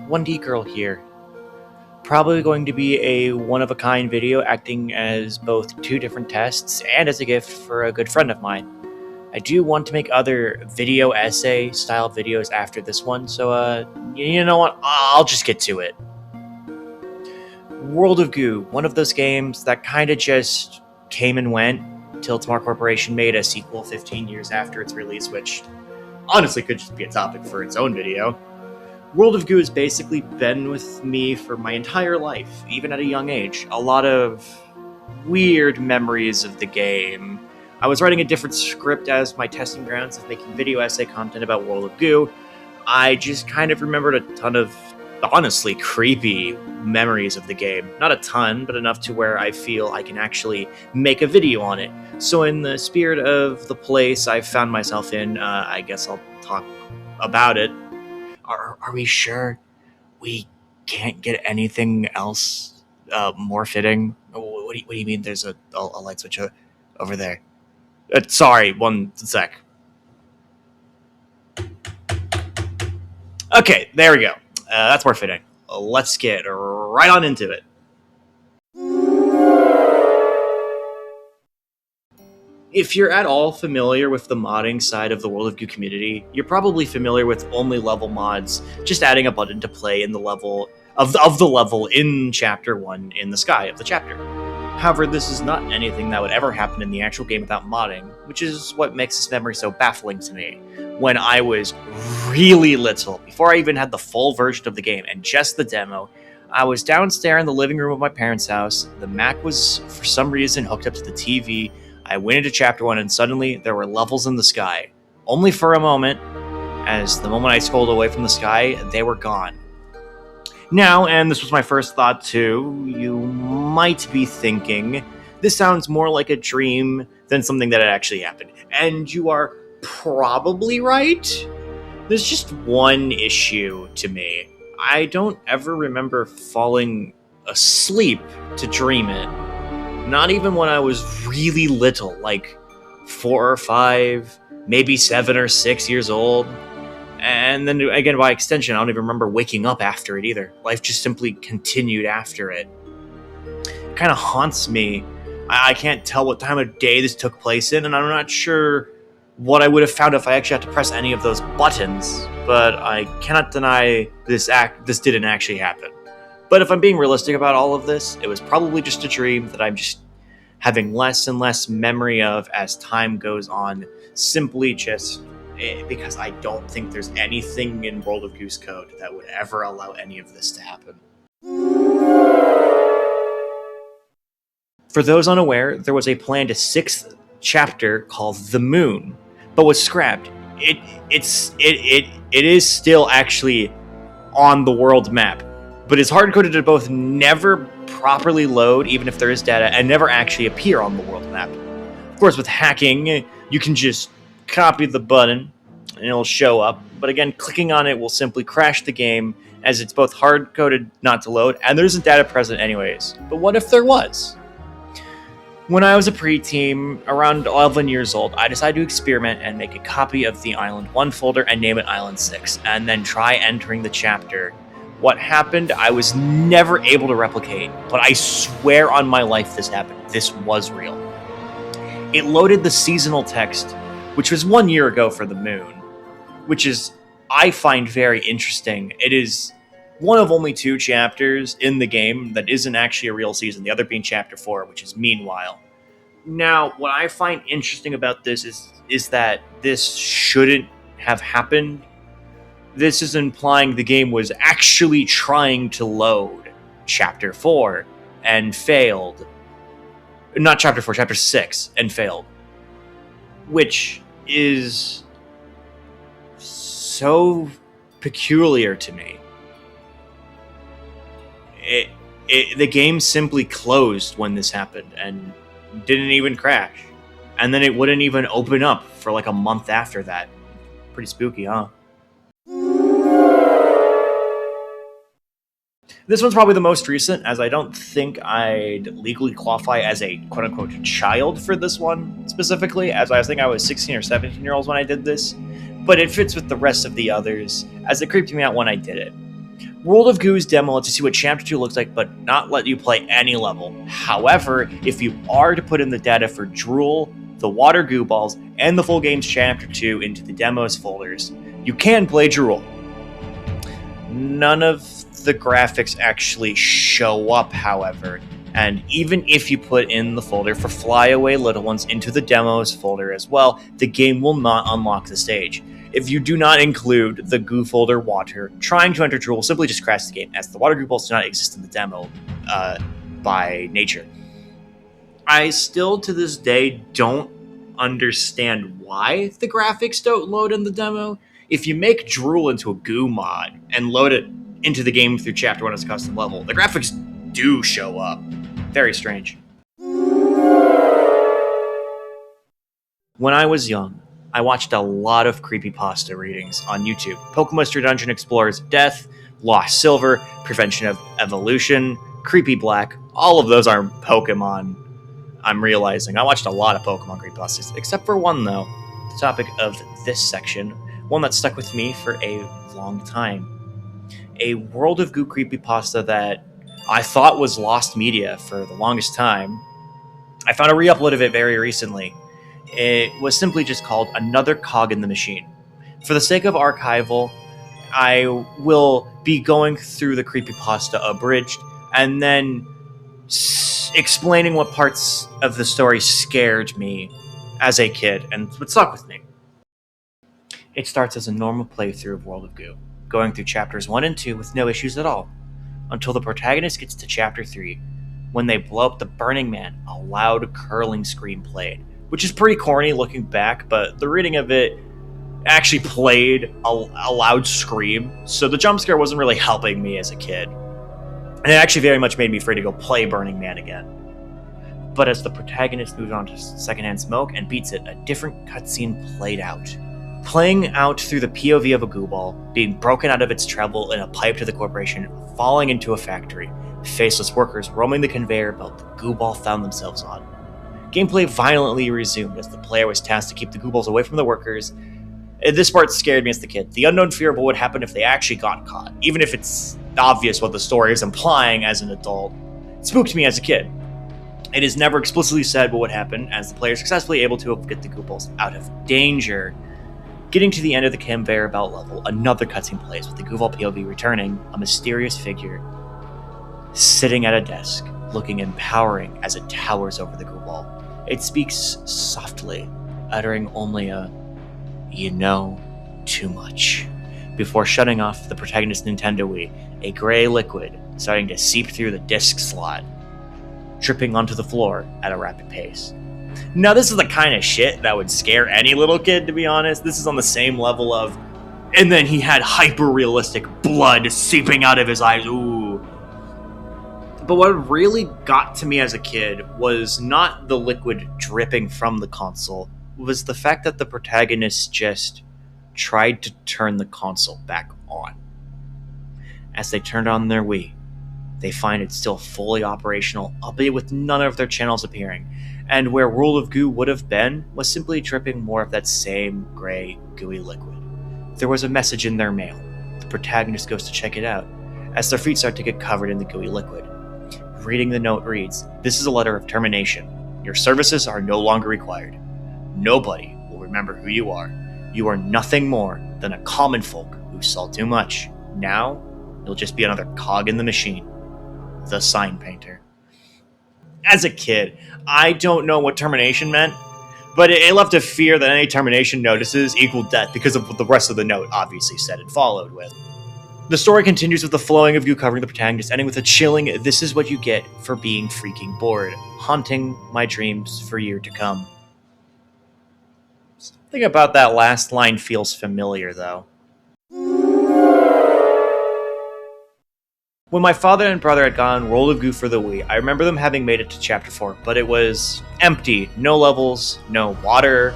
1D Girl here. Probably going to be a one-of-a-kind video acting as both two different tests and as a gift for a good friend of mine. I do want to make other video essay style videos after this one, so you know what, I'll just get to it. World of Goo, one of those games that kind of just came and went till Tomorrow Corporation made a sequel 15 years after its release, which honestly could just be a topic for its own video. World of Goo has basically been with me for my entire life, even at a young age. A lot of weird memories of the game. I was writing a different script as my testing grounds of making video essay content about World of Goo. I just kind of remembered a ton of, honestly, creepy memories of the game. Not a ton, but enough to where I feel I can actually make a video on it. So in the spirit of the place I found myself in, I guess I'll talk about it. Are we sure we can't get anything else more fitting? What do you mean there's a light switch over there? Sorry, one sec. Okay, there we go. That's more fitting. Let's get right on into it. If you're at all familiar with the modding side of the World of Goo community, you're probably familiar with only level mods, just adding a button to play in the level of the level in Chapter 1 in the sky of the chapter. However, this is not anything that would ever happen in the actual game without modding, which is what makes this memory so baffling to me. When I was really little, before I even had the full version of the game and just the demo, I was downstairs in the living room of my parents' house. The Mac was, for some reason, hooked up to the TV. I went into Chapter 1 and suddenly there were levels in the sky. Only for a moment, as the moment I scrolled away from the sky, they were gone. Now, and this was my first thought too, you might be thinking, this sounds more like a dream than something that had actually happened. And you are probably right. There's just one issue to me. I don't ever remember falling asleep to dream it. Not even when I was really little, like 4 or 5, maybe 7 or 6 years old. And then again, by extension, I don't even remember waking up after it either. Life just simply continued after it. It kind of haunts me. I can't tell what time of day this took place in, and I'm not sure what I would have found if I actually had to press any of those buttons. But I cannot deny this didn't actually happen. But if I'm being realistic about all of this, it was probably just a dream that I'm just having less and less memory of as time goes on, simply just because I don't think there's anything in World of Goo's code that would ever allow any of this to happen. For those unaware, there was a planned 6th chapter called The Moon, but was scrapped. It is still actually on the world map, but it's hard-coded to both never properly load, even if there is data, and never actually appear on the world map. Of course, with hacking, you can just copy the button, and it'll show up, but again, clicking on it will simply crash the game, as it's both hard-coded not to load, and there isn't data present anyways. But what if there was? When I was a preteen, around 11 years old, I decided to experiment and make a copy of the Island 1 folder and name it Island 6, and then try entering the chapter. What happened, I was never able to replicate, but I swear on my life this happened. This was real. It loaded the seasonal text, which was 1 year ago for the Moon, which is, I find very interesting. It is one of only 2 chapters in the game that isn't actually a real season, the other being Chapter 4, which is Meanwhile. Now, what I find interesting about this is that this shouldn't have happened. This is implying the game was actually trying to load Chapter 4 and failed. Not Chapter 4, Chapter 6 and failed. Which is so peculiar to me. The game simply closed when this happened and didn't even crash. And then it wouldn't even open up for like a month after that. Pretty spooky, huh? This one's probably the most recent, as I don't think I'd legally qualify as a quote-unquote child for this one, specifically, as I think I was 16 or 17 years old when I did this, but it fits with the rest of the others, as it creeped me out when I did it. World of Goo's demo lets you see what Chapter 2 looks like, but not let you play any level. However, if you are to put in the data for Drool, the Water Goo Balls, and the full game's Chapter 2 into the demos folders, you can play Drool. None of the graphics actually show up, however, and even if you put in the folder for Flyaway Little Ones into the demos folder as well, the game will not unlock the stage. If you do not include the Goo folder Water, trying to enter Drool will simply just crash the game, as the Water Goo Balls do not exist in the demo by nature. I still, to this day, don't understand why the graphics don't load in the demo. If you make Drool into a Goo mod and load it into the game through Chapter 1 as a custom level, the graphics do show up. Very strange. When I was young, I watched a lot of creepypasta readings on YouTube. Pokemon Dungeon Explorer's Death, Lost Silver, Prevention of Evolution, Creepy Black. All of those are Pokemon, I'm realizing. I watched a lot of Pokemon creepypastas, except for one though, the topic of this section, one that stuck with me for a long time. A World of Goo creepypasta that I thought was lost media for the longest time. I found a re-upload of it very recently. It was simply just called Another Cog in the Machine. For the sake of archival, I will be going through the creepypasta abridged and then explaining what parts of the story scared me as a kid and what stuck with me. It starts as a normal playthrough of World of Goo, going through chapters 1 and 2 with no issues at all, until the protagonist gets to chapter 3, when they blow up the Burning Man. A loud curling scream played, which is pretty corny looking back, but the reading of it actually played a loud scream, so the jump scare wasn't really helping me as a kid. And it actually very much made me afraid to go play Burning Man again. But as the protagonist moves on to Secondhand Smoke and beats it, a different cutscene played out. Playing out through the POV of a Goo Ball, being broken out of its treble in a pipe to the corporation, falling into a factory, faceless workers roaming the conveyor belt the Goo Ball found themselves on. Gameplay violently resumed as the player was tasked to keep the Goo Balls away from the workers. This part scared me as the kid. The unknown fear of what would happen if they actually got caught, even if it's obvious what the story is implying as an adult. It spooked me as a kid. It is never explicitly said what would happen, as the player is successfully able to get the Goo Balls out of danger. Getting to the end of the conveyor belt level, another cutscene plays with the Goo Ball POV returning, a mysterious figure sitting at a desk, looking empowering as it towers over the Goo Ball. It speaks softly, uttering only a "you know too much," before shutting off the protagonist's Nintendo Wii, a gray liquid starting to seep through the disc slot, dripping onto the floor at a rapid pace. Now, this is the kind of shit that would scare any little kid, to be honest. This is on the same level of, and then he had hyper-realistic blood seeping out of his eyes. Ooh. But what really got to me as a kid was not the liquid dripping from the console, was the fact that the protagonist just tried to turn the console back on. As they turned on their Wii, they find it still fully operational, albeit with none of their channels appearing, and where World of Goo would have been was simply dripping more of that same gray, gooey liquid. There was a message in their mail. The protagonist goes to check it out, as their feet start to get covered in the gooey liquid. Reading the note reads, "This is a letter of termination. Your services are no longer required. Nobody will remember who you are. You are nothing more than a common folk who saw too much. Now, you'll just be another cog in the machine. The Sign Painter." As a kid, I don't know what termination meant, but it left a fear that any termination notices equaled death because of what the rest of the note obviously said and followed with. The story continues with the flowing of Goo covering the protagonist, ending with a chilling "this is what you get for being freaking bored," haunting my dreams for years to come. Something about that last line feels familiar, though. When my father and brother had gone World of Goo for the Wii, I remember them having made it to Chapter 4, but it was empty. No levels, no water,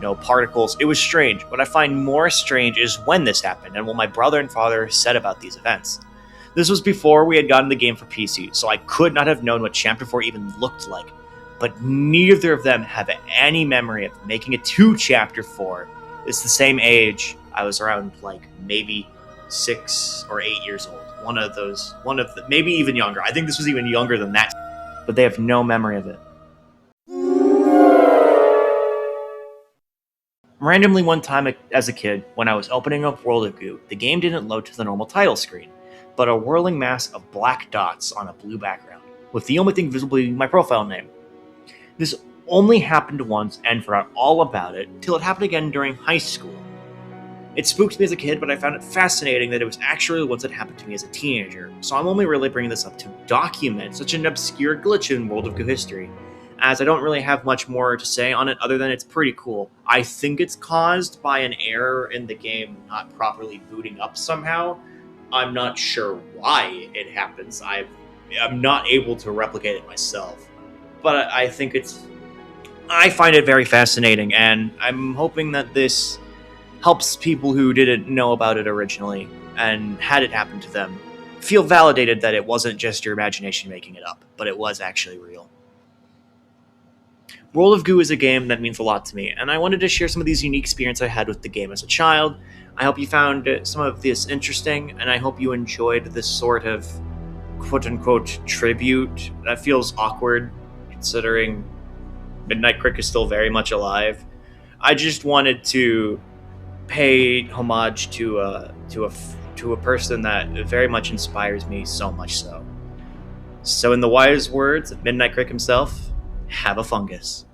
no particles. It was strange. What I find more strange is when this happened, and what my brother and father said about these events. This was before we had gotten the game for PC, so I could not have known what Chapter 4 even looked like, but neither of them have any memory of making it to Chapter 4. It's the same age. I was around, maybe 6 or 8 years old maybe even younger. I think this was even younger than that, but they have no memory of it. Randomly one time as a kid, when I was opening up World of Goo, the game didn't load to the normal title screen, but a whirling mass of black dots on a blue background, with the only thing visible being my profile name. This only happened once and forgot all about it till it happened again during high school. It spooked me as a kid, but I found it fascinating that it was actually once that happened to me as a teenager, so I'm only really bringing this up to document such an obscure glitch in World of Goo history, as I don't really have much more to say on it other than it's pretty cool. I think it's caused by an error in the game not properly booting up somehow. I'm not sure why it happens. I'm not able to replicate it myself, but I find it very fascinating, and I'm hoping that this helps people who didn't know about it originally and had it happen to them feel validated that it wasn't just your imagination making it up, but it was actually real. World of Goo is a game that means a lot to me, and I wanted to share some of these unique experiences I had with the game as a child. I hope you found some of this interesting, and I hope you enjoyed this sort of quote-unquote tribute. That feels awkward, considering Midnight Crick is still very much alive. I just wanted to pay homage to a person that very much inspires me, so much so. So in the wise words of Midnight Crick himself, have a fungus.